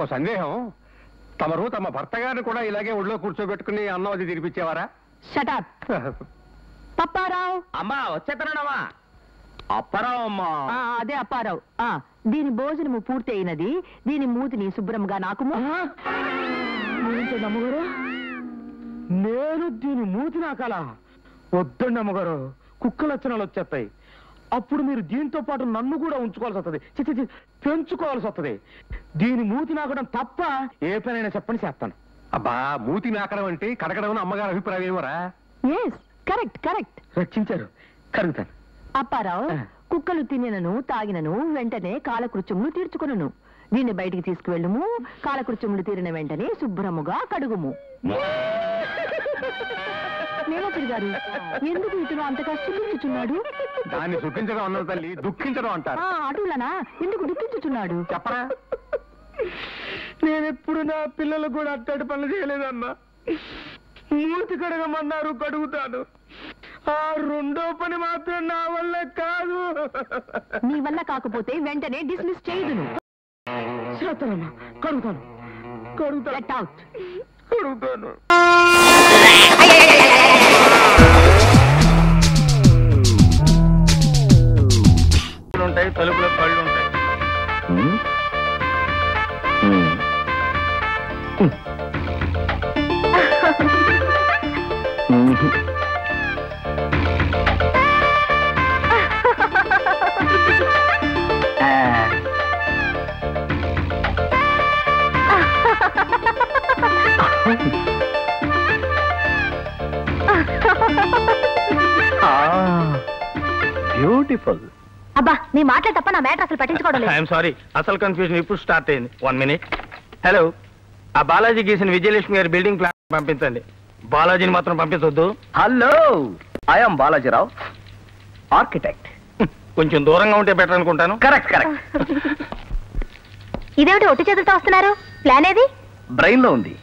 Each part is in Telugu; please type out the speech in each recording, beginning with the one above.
నాకు సందేహం, తమరు తమ భర్త గారిని కూడా ఇలాగే ఒళ్ళో కూర్చోబెట్టుకుని అన్నం అది తినిపించేవారా? షటప్. పప్పారావు. అమ్మా వచ్చేతనమ్మా. అప్పారావు అమ్మా. అదే అప్పారావు. దీని భోజనము పూర్తి అయినది. దీని మూతిని శుభ్రంగా నాకు అమ్మగారు. నేను దీని మూతి నాకాలా? వద్దండి అమ్మగారు, కుక్క లక్షణాలు వచ్చేస్తాయి. అప్పుడు మీరు దీంతో పాటు నన్ను కూడా ఉంచుకోవాల్సి వస్తుంది, పెంచుకోవాల్సి వస్తుంది. దీని మూతి నాకడం తప్ప ఏ పనైనా చెప్పని చేస్తాను. అబ్బా, మూతి నాకడం అంటే కడగడం అమ్మగారు అభిప్రాయం ఏమరా? Correct correct. రక్షించారు, కరుగుతాను. అప్పారావు, కుక్కలు తినను తాగినను వెంటనే కాలకృత్యములు తీర్చుకొనును. దీన్ని బయటికి తీసుకువెళ్ళుము. కాలకృత్యములు తీరిన వెంటనే శుభ్రముగా కడుగుము. మేనేజర్ గారు, ఎందుకు ఇతను అంతగా సుఖించుచున్నాడు? దాన్ని సుఖించడం అన్నది తల్లి, దుఃఖించడం అంటారు. అటులనా? ఎందుకు దుఃఖించుచున్నాడు చెప్పరా? నేనెప్పుడు నా పిల్లలు కూడా అట్టడి పనులు చేయలేదమ్మా. మూతి కడగమన్నారు, కడుగుతాను. ఆ రెండో పని మాత్రం నా వల్ల కాదు. నీ వల్ల కాకపోతే వెంటనే డిస్మిస్ చేయుదును. చేస్తానమ్మా, కడుగుతాను. Get out. కడుగుతాను. ఉంటాయి, తలుపులో కళ్ళు ఉంటాయి. బ్యూటిఫుల్. అబ్బా, నీ మాటలే తప్ప నా మ్యాటర్ అసలు పట్టించుకోవడం లేదు. ఐఎమ్ సారీ, అసలు కన్ఫ్యూజన్ ఇప్పుడు స్టార్ట్ అయింది. 1 minute. హలో, ఆ బాలాజీ గీసిన విజయలక్ష్మి గారి బిల్డింగ్ ప్లాన్ పంపించండి. బాలాజీని మాత్రం పంపించొద్దు. Hello, I'm Balajirao, architect. కొంచెం దూరంగా ఉంటే బెటర్ అనుకుంటాను. Correct correct. ఇదేమిటి ఒట్టి చేతులతో వస్తున్నారు? ప్లాన్ ఏది? బ్రెయిన్ లో ఉంది.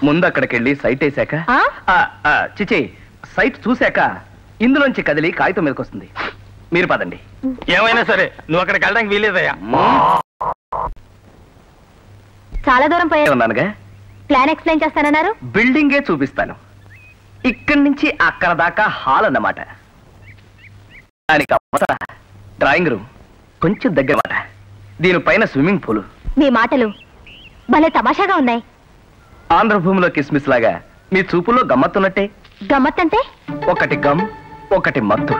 ముందు అక్కడికి వెళ్ళి సైట్ వేసాక, చిచి సైట్ చూశాక ఇందులోంచి కదిలి కాగితం మీదకి వస్తుంది. మీరు పదండి. ఏమైనా సరే నువ్వు అక్కడికి వెళ్ళడానికి వీలేదయ్యా. చాలా దూరం పోయా ఉన్నానుగా. ప్లాన్ ఎక్స్ప్లెయిన్ చేస్తానన్నారు. బిల్డింగే చూపిస్తాను. ఇక్కడి నుంచి అక్కడ దాకా హాల్ అన్నమాట. దానికి అవతల డ్రాయింగ్ రూమ్, కొంచెం దగ్గర మాట. దీనిపైన స్విమ్మింగ్ పూల్. మీ మాటలు భలే తమాషాగా ఉన్నాయి. ఆంధ్రభూమిలో కిస్మిస్ లాగా మీ చూపుల్లో గమ్మత్తున్నట్టే. గమ్మత్తంటే? ఒకటి గమ్, ఒకటి మత్తు.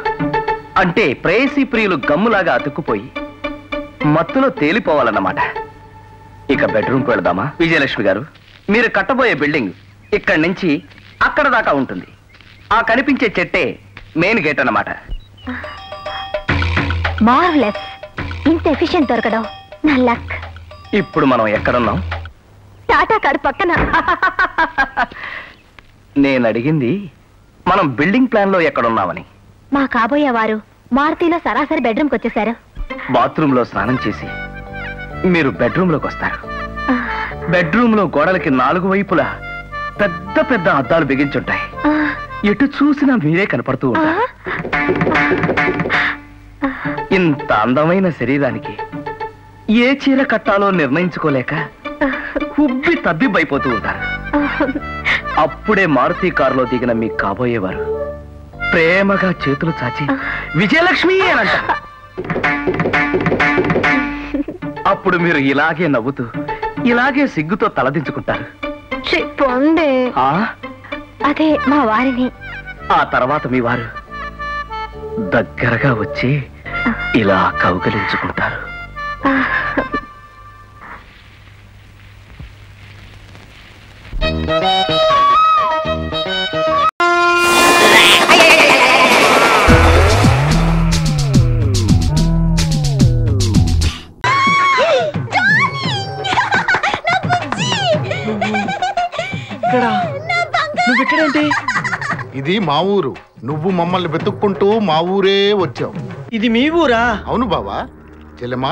అంటే ప్రేయసీ ప్రియులు గమ్ములాగా అతుక్కుపోయి మత్తులో తేలిపోవాలన్నమాట. ఇక బెడ్రూమ్కి వెళదామా? విజయలక్ష్మి గారు, మీరు కట్టబోయే బిల్డింగ్ ఇక్కడి నుంచి అక్కడ దాకా ఉంటుంది. ఆ కనిపించే చెట్టే మెయిన్ గేట్ అన్నమాట. మార్వెలస్. ఇంత ఎఫిషియెంట్ దొరకడం నా లక్. ఇప్పుడు మనం ఎక్కడున్నాం? టాటా కారు పక్కన. నేను అడిగింది మనం బిల్డింగ్ ప్లాన్ లో ఎక్కడున్నామని. మా కాబోయే వారు మారుతిలో సరాసరి బెడ్రూమ్కి వచ్చేసారు. బాత్రూమ్ లో స్నానం చేసి మీరు బెడ్రూమ్ లోకి వస్తారు. బెడ్రూమ్ లో గోడలకి 4 వైపులా పెద్ద పెద్ద అద్దాలు బిగించుంటాయి. ఎటు చూసినా మీరే కనపడుతూ ఉంటారు. ఇంత అందమైన శరీరానికి ఏ చీర కట్టాలో నిర్ణయించుకోలేక ఉబ్బి తబ్బిబ్బైపోతూ ఉంటారు. అప్పుడే మారుతి కారులో దిగిన మీ కాబోయేవారు ప్రేమగా చేతులు చాచి విజయలక్ష్మి అని అంటారు. అప్పుడు మీరు ఇలాగే నవ్వుతూ ఇలాగే సిగ్గుతో తలదించుకుంటారు. అదే మా వారిని. ఆ తర్వాత మీ వారు దగ్గరగా వచ్చి ఇలా కౌగిలించుకుంటారు. ఇది మా ఊరు. నువ్వు మమ్మల్ని వెతుక్కుంటూ మా ఊరే వచ్చావు. ఇది మీ ఊరా? అవును బావా. చెల్లెమ్మా,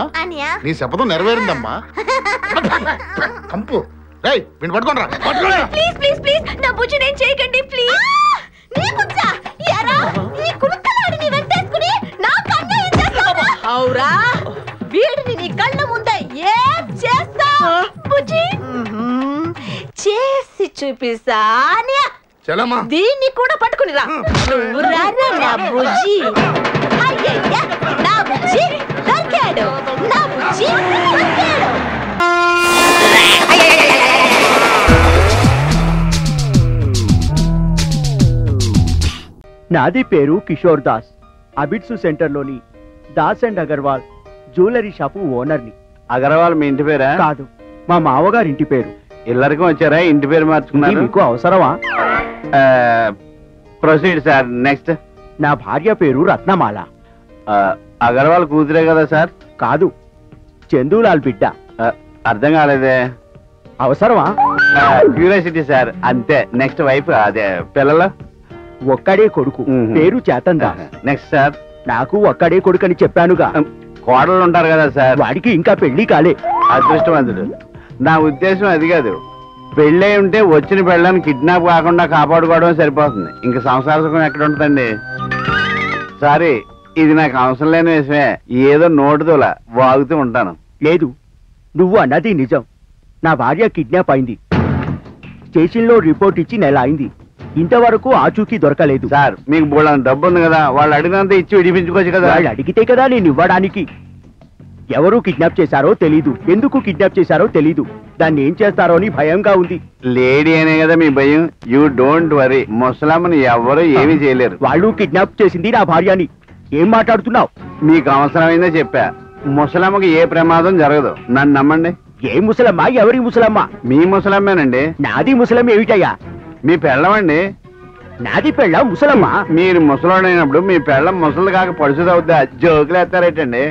నీ శపథం నెరవేరిందమ్మా. కంపు రేయ్, వీణ్ణి పట్టుకోండిరా. ప్లీజ్ ప్లీజ్ ప్లీజ్ నా బుజ్జి నేను చేయకండి ప్లీజ్. నీ బుజ్జా యారా ఈ కులుకలాడిని వెంటేసుకుని నా కన్ను చేస్తావా? అవురా, వీడిని నీ కళ్ళ ముందే ఏం చేస్తావ్? బుజ్జి చూపిస్తా చలమా దీన్ని కూడా పట్టుకుని రా నువ్వు రారా నా బుజ్జి అయ్యయ్యా నా బుజ్జి దొరికాడు నా బుజ్జి దొరికాడు నాది పేరు కిషోర్ దాస్. అబిడ్సు సెంటర్లోని Das and Agarwal jewellery shop ఓనర్ని. అగర్వాల్ మీ ఇంటి పేరా? కాదు, మా మావగారి ఇంటి పేరు. ఇల్లరికి వచ్చారా? ఇంటి పేరు మార్చుకున్నారు? మీకు అవసరమా? Proceed sir. నెక్స్ట్. నా భార్య పేరు రత్నమాల. అగర్వాల్ కూతురే కదా సార్? కాదు, చందూలాల్ బిడ్డ. అర్థం కాలేదే. అవసరమా? క్యూరియాసిటీ సార్, అంతే. నెక్స్ట్ వైఫ్, అదే పిల్లలు? ఒక్కడే కొడుకు, పేరు చేతన్ దాస్. Next sir. నాకు ఒక్కడే కొడుకు అని చెప్పానుగా. కోడలు ఉంటారు కదా సార్? వాడికి ఇంకా పెళ్లి కాలే. అదృష్టవంతుడు. నా ఉద్దేశం అది కాదు. పెళ్ళై ఉంటే వచ్చిన పెళ్ళని కిడ్నాప్ కాకుండా కాపాడుకోవడం సరిపోతుంది. ఇంక సంసార సుఖం ఎక్కడ ఉంటుందండి? సారీ, ఇది నాకు అవసరం లేని విషయమే. ఏదో నోటుదోలా వాగుతూ ఉంటాను. లేదు, నువ్వు అన్నది నిజం. నా భార్య కిడ్నాప్ అయింది. స్టేషన్లో రిపోర్ట్ ఇచ్చి నెల అయింది. ఇంతవరకు ఆచూకీ దొరకలేదు. సార్, మీకు బోళ్ళ డబ్బు ఉంది కదా, వాళ్ళు అడిగినంత ఇచ్చి విడిపించుకోవచ్చు కదా. వాళ్ళు అడిగితే కదా నేను ఇవ్వడానికి. ఎవరు కిడ్నాప్ చేశారో తెలీదు, ఎందుకు కిడ్నాప్ చేశారో తెలీదు. దాన్ని ఏం చేస్తారో అని భయంగా ఉంది. లేడీ అనే కదా మీ భయం. You don't worry. ముసలమ్మని ఎవరు ఏమీ చేయలేరు. వాళ్ళు కిడ్నాప్ చేసింది నా భార్యని. ఏం మాట్లాడుతున్నావు? మీకు అవసరమైందే చెప్పా. ముసలమ్మకి ఏ ప్రమాదం జరగదు, నన్ను నమ్మండి. ఏ ముసలమ్మ? ఎవరి ముసలమ్మ? మీ ముసలమ్మేనండి. నాది ముసలమ్మ ఏమిటయ్యా? మీ పెళ్ళమండి. నాది పెళ్ళ ముసలమ్మ. మీరు ముసలోడైనప్పుడు మీ పెళ్ళం ముసలు కాక పడుచుదవుద్దా? జోకులు ఎత్తారేటండి.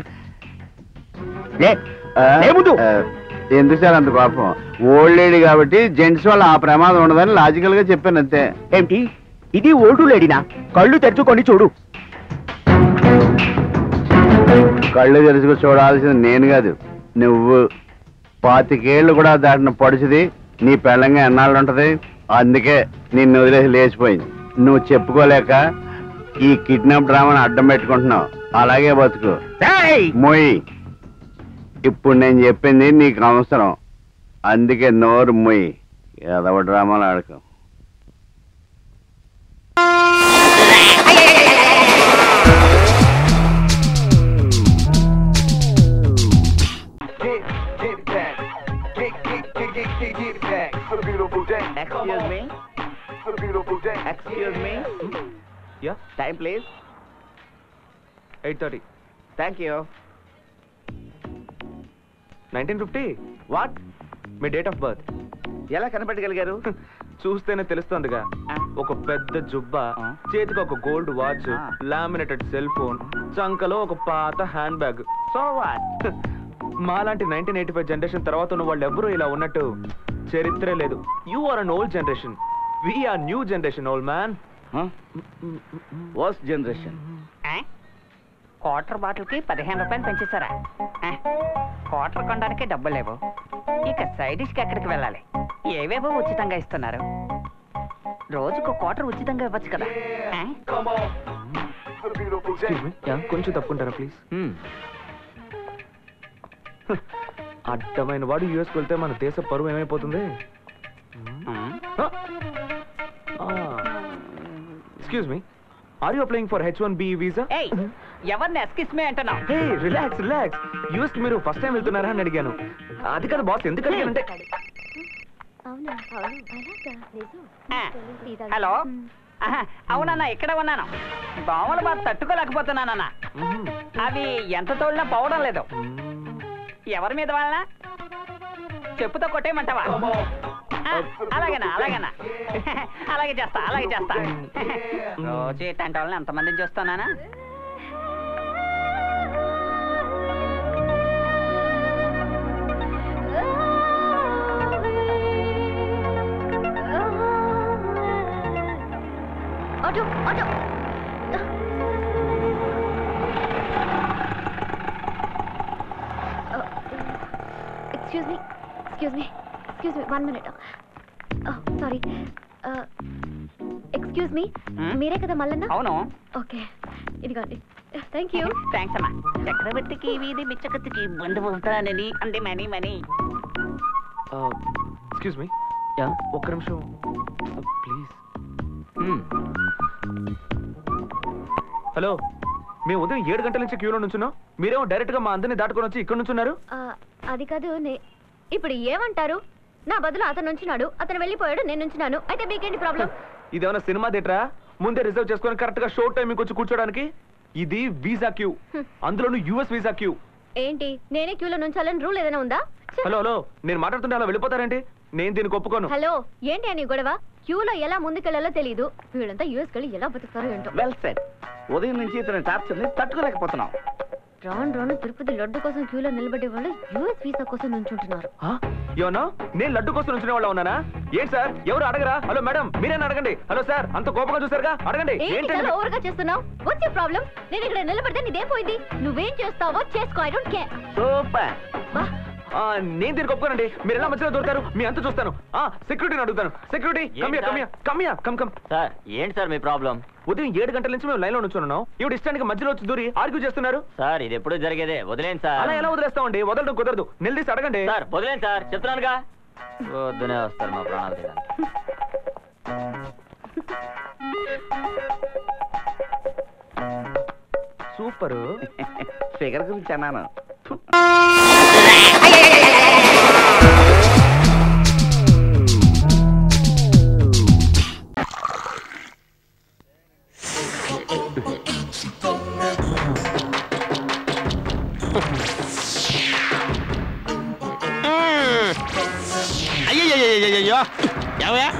ఎందుకు సార్ అంత పాపం? ఓల్డ్ లేడీ కాబట్టి జెంట్స్ వల్ల ఆ ప్రమాదం ఉండదని లాజికల్ గా చెప్పాను అంతే. ఏమిటి ఇది? ఓల్డ్ లేడీనా? కళ్ళు తెరుచుకొని చూడు. కళ్ళు తెరుచుకు చూడాల్సింది నేను కాదు, నువ్వు. 25 ఏళ్ళు కూడా దాటిన పడుచుది నీ పెళ్ళంగా ఎన్నాళ్ళు ఉంటది? అందుకే నిన్ను వదిలేసి లేచిపోయింది. నువ్వు చెప్పుకోలేక ఈ కిడ్నాప్ డ్రామాని అడ్డం పెట్టుకుంటున్నావు. అలాగే బతుకు. మొయ్యి. ఇప్పుడు నేను చెప్పింది నీకు అవసరం, అందుకే నోరు మొయ్యి. ఏదవ డ్రామాలు ఆడకు. Excuse me. Yeah. Time, please. 8:30. Thank you. 1950. What? మీ డేట్ ఆఫ్ బర్త్ ఎలా కనిపెట్టగలిగారు? చూస్తేనే తెలుస్తుందిగా. ఒక పెద్ద జుబ్బా, చేతికి ఒక gold watch, laminated cell phone, చంకలో ఒక పాత హ్యాండ్ బ్యాగ్. So what? మాలాంటి 1985 జనరేషన్ తర్వాత ఉన్న వాళ్ళు ఎవరు ఇలా ఉన్నట్టు చరిత్రే లేదు. You are an old generation. We are new generation, old man. Worst generation. Quarter బాటిల్కి 15 రూపాయలు పెంచేశారా? క్వార్టర్ కొనడానికి డబ్బులు లేవు, ఇక సైడ్ డిష్కి ఎక్కడికి వెళ్ళాలి? ఏవేవో ఉచితంగా ఇస్తున్నారు. రోజుకు క్వార్టర్ ఉచితంగా ఇవ్వచ్చు కదా. కొంచెం తప్పుకుంటారా ప్లీజ్? అడ్డమైన వాడు యూఎస్కి వెళ్తే మన దేశ పరువు ఏమైపోతుంది? Excuse me, are you applying for H1B visa? ఎవరిని ఎక్స్క్యూజ్ మీ అంటున్నావు? Hey relax relax. యూఎస్కి మీరు ఫస్ట్ టైం వెళ్తున్నారా అని అడిగాను. అది కదా బాస్, ఎందుకు అడిగానంటే. హలో, అవునన్నా, ఇక్కడ ఉన్నాను. దోమలు బాగా తట్టుకోలేకపోతున్నానన్నా. అవి ఎంత తోడినా పోవడం లేదు. ఎవరి మీద వాళ్ళ చెప్పుతో కొట్టేయమంటావా? అలాగేనా అలాగేనా అలాగే చేస్తా అలాగే చేస్తా. రోజు ఇట్లాంటి వాళ్ళని ఎంతమందిని చూస్తానా? Auto auto. Excuse me, 1 minute. Sorry. Excuse me, మీరే కదా మల్లన్న? అవును. ఓకే, ఇదిగోండి. Thank you. థ్యాంక్స్ అమ్మా. చక్రవర్తికి వీధి బిచ్చకత్తికి బంధు అవుతానని అంటే మనీ. ఎక్స్క్యూజ్ మీ, ఒక్క నిమిషం ప్లీజ్. హలో, మేము ఉదయం 7 గంటల నుంచి క్యూలో నుంచున్నాం. మీరేమో డైరెక్ట్ గా మా అందరిని దాటుకొని వచ్చి ఇక్కడ నుంచున్నారు. అది కాదు, ఇప్పుడు ఏమంటారు? నా బదులు అతను నుంచున్నాడు, అతను వెళ్ళిపోయాడు, నేను నుంచున్నాను. అయితే మీకేంటి ప్రాబ్లం? ఇదేమన్నా సినిమా థియేటరా? ముందే రిజర్వ్ చేసుకొని కరెక్ట్ గా షో టైం వచ్చి కూర్చోడానికి? ఇది వీసా క్యూ, అందులోనూ యుఎస్ వీసా క్యూ. ఏంటి, నేనే క్యూలో నుంచాలని రూల్ ఏదైనా ఉందా? హలో హలో, నేను మాట్లాడుతుంటే అలా వెళ్ళిపోతారేంటి? నేను దీనికి ఒప్పుకోను. హలో, ఏంటి అని గొడవ? క్యూలో ఎలా ముందుకెళ్లాలో తెలియదు. వీళ్ళంతా యూఎస్ కెళ్ళి ఎలా బతుకుతారో ఏంటో. Well set. ఉదయం నుంచి ఇతని టార్చర్ని తట్టుకోలేకపోతున్నాం. రాను తిరుపతి లడ్డు కోసం క్యూలో నిలబడే వాళ్ళు యూఎస్ వీసా కోసం నుంచుంటున్నారు. ఏమన్నా నేను లడ్డు కోసం నుంచునే వాళ్ళ ఉన్నానా? ఏంటి సార్, ఎవరు అడగరా? హలో మేడం, మీరేనా అడగండి. హలో సార్, అంత కోపంగా చూసారుగా, అడగండి. ఏంటి ఓవర్గా చేస్తున్నావు? What's your problem? నేను ఇక్కడ నిలబడితే నీదేం పోయింది? నువ్వేం చేస్తావో చేసుకో, ఐ డోంట్ కేర్. సూపర్. నేను దీనికి ఒప్పుకోనండి. మీరు ఎలా మధ్యలో దొరుకుతారు? మీ అంత చూస్తాను. సెక్యూరిటీని అడుగుతాను. Security, come. సార్, ఏంటి సార్ మీ ప్రాబ్లం? ఉదయం 7 గంటల నుంచి మేము లైన్ లో నుంచున్నాం. ఇప్పుడు ఇష్టానికి మధ్యలో వచ్చి దూరి ఆర్గ్యూ చేస్తున్నారు. సార్, ఇది ఎప్పుడు జరిగేదే. వదిలేండి సార్. అలా ఎలా వదిలేస్తామండి? వదలడం కుదరదు. నిలదీసి అడగండి. సార్, వదిలేండి సార్, చెప్తున్నానుగా. వద్దునే వస్తారు మా ప్రాణాలు తీయడానికి. సూపర్. ఫిగర్ గురించి అన్నాను. అయ్యో,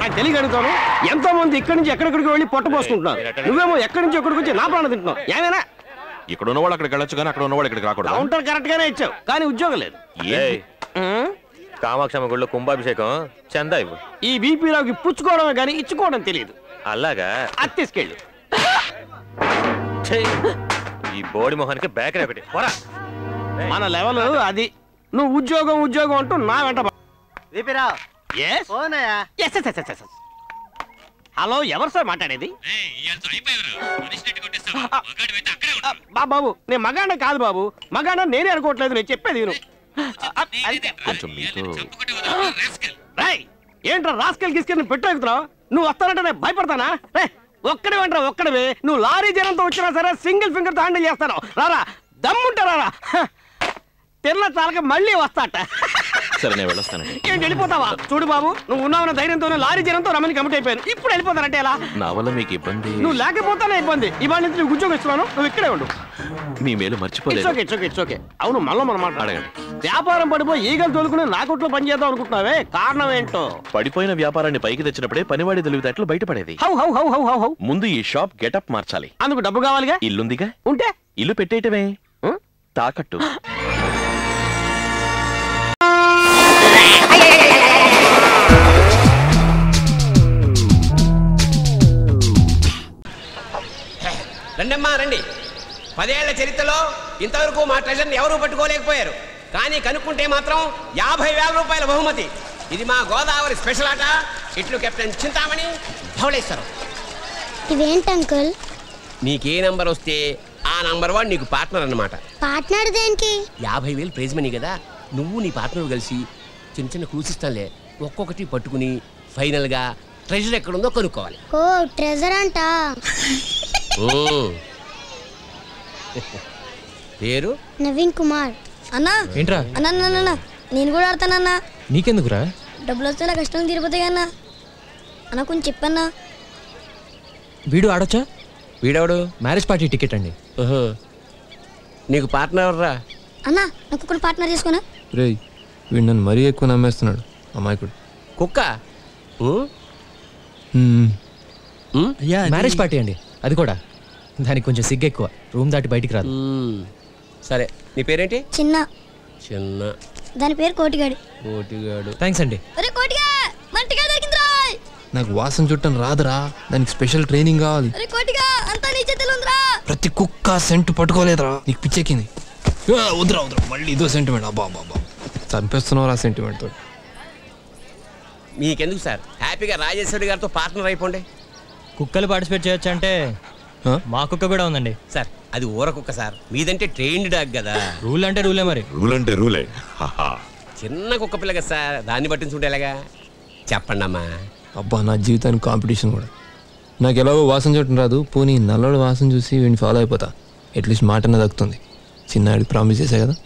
నాకు తెలియక అడుగుతాను. ఎంతో మంది ఇక్కడి నుంచి ఎక్కడెక్కడికి వెళ్ళి పొట్ట పోసుకుంటున్నారు. నువ్వేమో ఎక్కడి నుంచి ఎక్కడికి వచ్చి నా ప్రాణం తింటున్నావు. ఏమైనా ఇక్కడ ఉన్నవాళ్ళు అక్కడికి వెళ్ళొచ్చు, కానీ అక్కడ ఉన్నవాళ్ళు ఇక్కడికి రాకూడదు. కౌంటర్ కరెక్ట్ గానే ఇచ్చావు, కానీ ఉద్యోగం లేదు. కామాక్షమ్మ గుళ్ళో కుంభాభిషేకం చందా ఇవ్వు. ఈ బీపీలోకి పుచ్చుకోవడమే కానీ ఇచ్చుకోవడం తెలియదు. అలాగా? అది తీసుకెళ్ళు. ఈ బోడి మొహానికి బేకరీ ఒకటి. మన లెవెల్ అది. నువ్వు ఉద్యోగం అంటూ నా వెంట. హలో, ఎవరు సార్ మాట్లాడేది? బాబు, నేను మగాండ కాదు బాబు. మగాండ నేనే అనుకోవట్లేదు. నేను చెప్పేది విను. ఏంట్రా రాస్కెల్ గిస్కెల్ పెట్టెక్కుతున్నావు? నువ్వు వస్తానంటే నేను భయపడతానా? ఒక్కడే వెంటరా, ఒక్కడవే. నువ్వు లారీ జనంతో వచ్చినా సరే సింగిల్ ఫింగర్ తో హ్యాండిల్ చేస్తాను. రారా, దమ్ముంటే రారా. తిన్న చాలక మళ్ళీ వస్తాట. సరే, నేను వెళ్ళొస్తానండి. ఏంటి వెళ్ళిపోతావా? చూడు బాబు, నువ్వు ఉన్నావున్న ధైర్యంతోనే లారీ జనంతో రమ్మని కమిట్ అయిపోయాను. ఇప్పుడు వెళ్ళిపోతానంటే ఎలా? నా వల్ల మీకు ఇబ్బంది? నువ్వు లేకపోతానే ఇబ్బంది. ఇవాళ నుంచి నువ్వు ఉద్యోగం ఇస్తున్నాను, నువ్వు ఇక్కడే ఉండు. మీ మేలు మర్చిపోలేదు. It's okay. అవును, మళ్ళీ మనం మాట్లాడగండి. వ్యాపారం పడిపోయి ఈగలు తోలుకుని నా కొట్లో పని చేద్దాం అనుకుంటున్నావే, కారణం ఏంటో? పడిపోయిన వ్యాపారాన్ని పైకి తెచ్చినప్పుడే పనివాడి తెలివితేటలు బయటపడేది. హౌ ముందు ఈ షాప్ గెటప్ మార్చాలి. అందుకు డబ్బు కావాలిగా? ఇల్లుందిగా, ఉంటే ఇల్లు పెట్టేయటమే తాకట్టు. రండమ్మా రండి. 10 ఏళ్ల చరిత్రలో ఇంతవరకు మా ట్రెజర్ని ఎవరూ పట్టుకోలేకపోయారు. కానీ కనుక్కుంటే మాత్రం 50,000 రూపాయల బహుమతి. ఇది మా గోదావరి స్పెషల్ ఆట. ఇట్లు కెప్టెన్ చింతామణి, ధవళేశ్వరం. ఇదేంటి అంకుల్? నీకే నంబర్ వస్తే ఆ నంబర్ వాడు నీకు పార్ట్నర్ అన్నమాట. పార్ట్నర్ దేనికి? 50,000 ప్రైజ్ మనీ కదా. నువ్వు నీ పార్ట్నర్ కలిసి చిన్న చిన్న క్లూస్ ఇస్తానులే, ఒక్కొక్కటి పట్టుకుని ఫైనల్ గా ట్రెజర్ ఎక్కడుందో కనుక్కోవాలి. ఓ, ట్రెజర్ అంట. పేరు నవీన్ కుమార్. అన్నా ఏంట్రా? అన్న నేను కూడా ఆడతానన్నా. నీకెందుకురా? డబ్బులు వస్తే నా కష్టం తీరిపోతాయి అన్నా. అన్న కొంచెం చెప్పన్నా. వీడు ఆడొచ్చా? వీడెవడు? మ్యారేజ్ పార్టీ టికెట్ అండి. నీకు పార్ట్నర్ ఎవర్రా? అన్నా, నాకు ఒక పార్ట్నర్ చేసుకున్నా. రే, వీడు నన్ను మరీ ఎక్కువ నమ్మేస్తున్నాడు అమాయకుడు. కుక్క మ్యారేజ్ పార్టీ అండి, అది కూడా. దానికి కొంచెం సిగ్గు ఎక్కువ, రూమ్ దాటి బయటికి రాదు. సరే, నీ పేరేంటి? చిన్న. దాని పేరు కోటిగాడు. కోటిగాడు. థ్యాంక్స్ అండి. ఒరే కోటిగా, మంటగా దొరికిందిరా. నాకు వాసన చుట్టం రాదురా, దానికి స్పెషల్ ట్రైనింగ్ కావాలి. ఒరే కోటిగా, అంతా నీ చేతిలో ఉందిరా. ప్రతి కుక్క సెంటు పట్టుకోలేదురా, నీకు పిచ్చెక్కింది. వద్దురా మళ్ళీ ఇదో సెంటిమెంట్. అబ్బా అబ్బా చంపేస్తున్నావు ఆ సెంటిమెంట్ తో. మీకెందుకు సార్, హ్యాపీగా రాజేశ్వరి గారితో పార్ట్నర్ అయిపోండి. కుక్కలు పార్టిసిపేట్ చేయొచ్చు అంటే మా కుక్క కూడా ఉందండి సార్. అది ఊర కుక్క సార్, మీదంటే ట్రైన్డ్ డాగ్ కదా. రూల్ అంటే రూలే, మరి రూల్ అంటే రూలే. చిన్న కుక్క పిల్ల కదా సార్, దాన్ని పట్టించుకుంటే ఎలాగా? చెప్పండి అమ్మా. అబ్బా నా జీవితానికి కాంపిటీషన్ కూడా. నాకు ఎలాగో వాసన చూడటం రాదు, పోనీ నల్లడు వాసన చూసి వీడిని ఫాలో అయిపోతా. అట్లీస్ట్ మాటన దక్కుతుంది. చిన్నాడికి ప్రామిస్ చేశా కదా.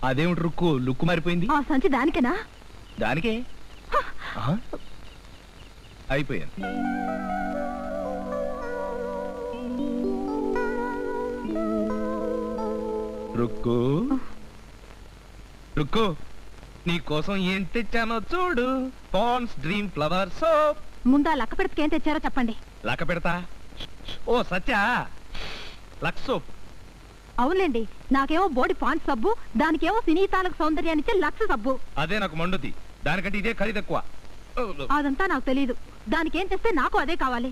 అదేమిటి రుక్కు లుక్కు మారిపోయింది? ఆ సంచి దానికేనా? దానికే అయిపోయాను. రుక్కు రుక్కు నీ కోసం ఏం తెచ్చానో చూడు. Pond's dream flower soap. ముందా లక్క పెడతకి ఏం తెచ్చారో చెప్పండి. లక్క పెడతా? ఓ సత్యా, లక్స్ సోప్. అవునులేండి, నాకేమో బోడి పాండ్స్ సబ్బు, దానికేమో సినీతాలకు సౌందర్యాన్నిచ్చే లక్స్ సబ్బు. అదే నాకు మండుది. దానికంటే ఇదే ఖరీదు ఎక్కువ. అదంతా నాకు తెలియదు. దానికేం తెస్తే నాకు అదే కావాలి.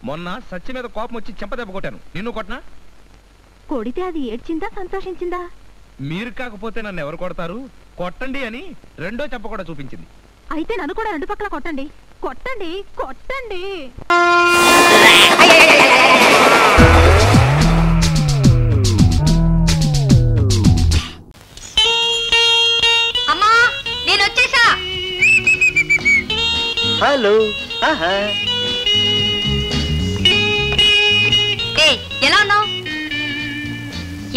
మొన్న సత్య మీద కోపం వచ్చి చెంపదెబ్బ కొట్టాను. నిన్ను కొట్టనా? కొడితే అది ఏడ్చిందా సంతోషించిందా? మీరు కాకపోతే నన్ను ఎవరు కొడతారు? కొట్టండి అని రెండో చెంప కూడా చూపించింది. అయితే నన్ను కూడా రెండు పక్కల కొట్టండి, కొట్టండి, కొట్టండి. అమ్మా నేను వచ్చేసా. హలో. ఎలా ఉన్నావు?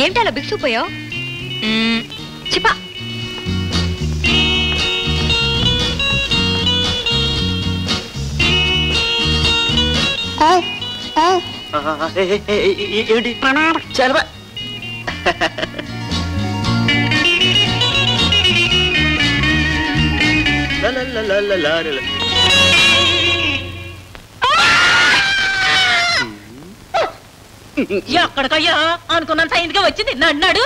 ఏమిటి అలా బిగుసిపోయావు? చిపా. ఏంటి చాలా ఎక్కడికయ్యా అనుకున్నంత ఇందుకే వచ్చింది నన్నాడు.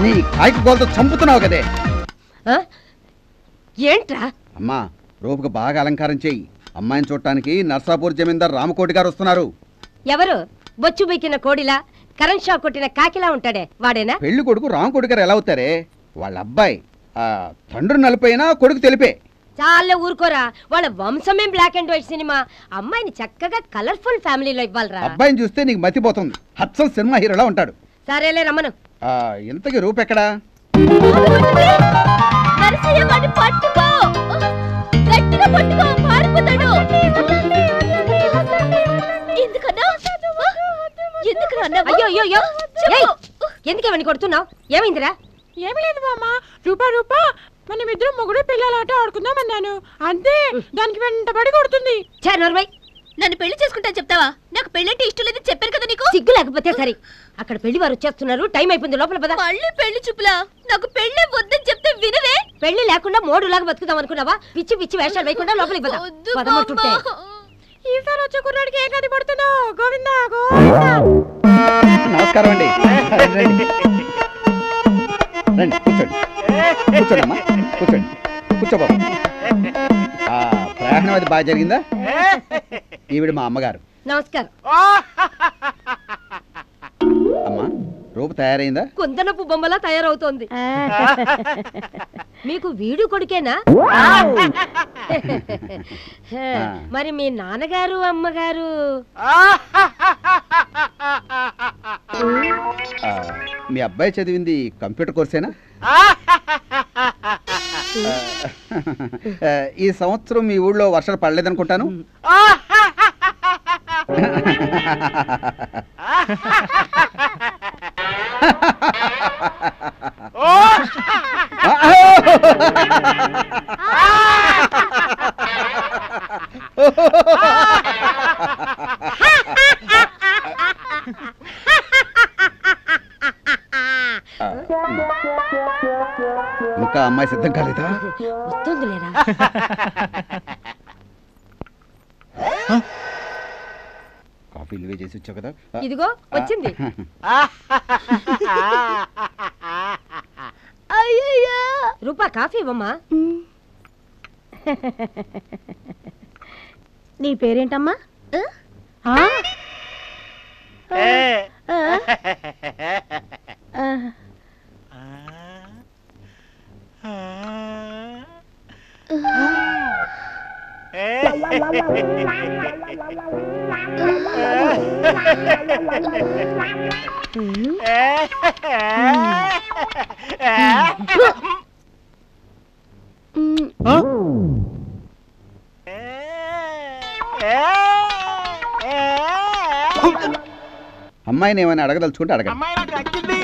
నీ కాయకు గోలతో చంపుతున్నావు కదే. ఏంట్రా? అమ్మా, రూపుకు బాగా అలంకారం చెయ్యి. అమ్మాయిని చూడటానికి నర్సాపూర్ జమీందార్ రామకోటి గారు వస్తున్నారు. ఎవరు? బొచ్చు బెక్కిన కోడిలా, కరెంట్ షాక్ కొట్టిన కాకిలా ఉంటాడే వాడేనా? పెళ్లి కొడుకు రామకోటి గారు ఎలా అవుతారే? వాళ్ళ అబ్బాయి తండ్రి నలిపోయినా కొడుకు తెలిపే. చాలా ఊరుకోరా, వాళ్ళ వంశమే బ్లాక్ అండ్ వైట్ సినిమా. అమ్మాయిని చక్కగా కలర్ఫుల్ ఫ్యామిలీలో ఇవ్వాలరా. అబ్బాయిని చూస్తే నీకు మతిపోతుంది. హత్సం సినిమా హీరోలా ఉంటాడు. సరేలే రమ్మను. ఇంతకీ రూపు ఎక్కడా? పట్టుకో, గట్టిగా పట్టుకో, పారిపోతాడు. ఎందుకేమని కొడుతున్నావు? ఏమైందిరా? ఏమి లేదు మామ. రూపా రూపా మనమిద్దరం మొగుడు పిల్లలాట ఆడుకుందాం అన్నాను అంతే. దానికి వెంటబడి కొడుతుంది. నన్ను పెళ్లి చేసుకుంటా చెప్తావా? నాకు పెళ్ళంటే ఇష్టం లేదని చెప్పాను కదా నీకు. సిగ్గు లేకపోతే సరే. అక్కడ పెళ్లి వారు వచ్చేస్తున్నారు, టైం అయిపోయింది, లోపల పద. మళ్ళీ పెళ్లి చూపులా? నాకు పెళ్లి వద్దని చెప్తే వినవే. పెళ్లి లేకుండా మోడులాగా బతుకుదాం అనుకున్నావా? పిచ్చి పిచ్చి వేషాలు వేయకుండా లోపలికి పద. పదమంటుంటే ఈసారి వచ్చే కుర్రాడికి ఏ గది పడుతున్నావు? గోవిందా నమస్కారం అండి. రండి కూర్చోండి. కూర్చోండి అమ్మా, కూర్చోండి. కూర్చో బాబు. ప్రయాణం అది బాగా జరిగిందా? ఈవిడ మా అమ్మగారు. నమస్కారం. అమ్మా, రూపు తయారైందా? కుందనపు బొమ్మలా తయారవుతోంది. మీకు వీడు కొడుకేనా? మరి మీ నాన్నగారు అమ్మగారు? మీ అబ్బాయి చదివింది కంప్యూటర్ కోర్సేనా? ఈ సంవత్సరం మీ ఊళ్ళో వర్షాలు పడలేదనుకుంటాను. ఇంకా అమ్మాయి సిద్ధం కాలేదా? వస్తుంది లేరా? కాఫీలు వే చేసి వచ్చావు కదా. ఇదిగో వచ్చింది. రూపా కాఫీ ఇవ్వమ్మా. నీ పేరేంటమ్మా? అమ్మాయిని ఏమైనా అడగదలుచుకుంటే అడగండి. అమ్మాయి నాకు నచ్చింది.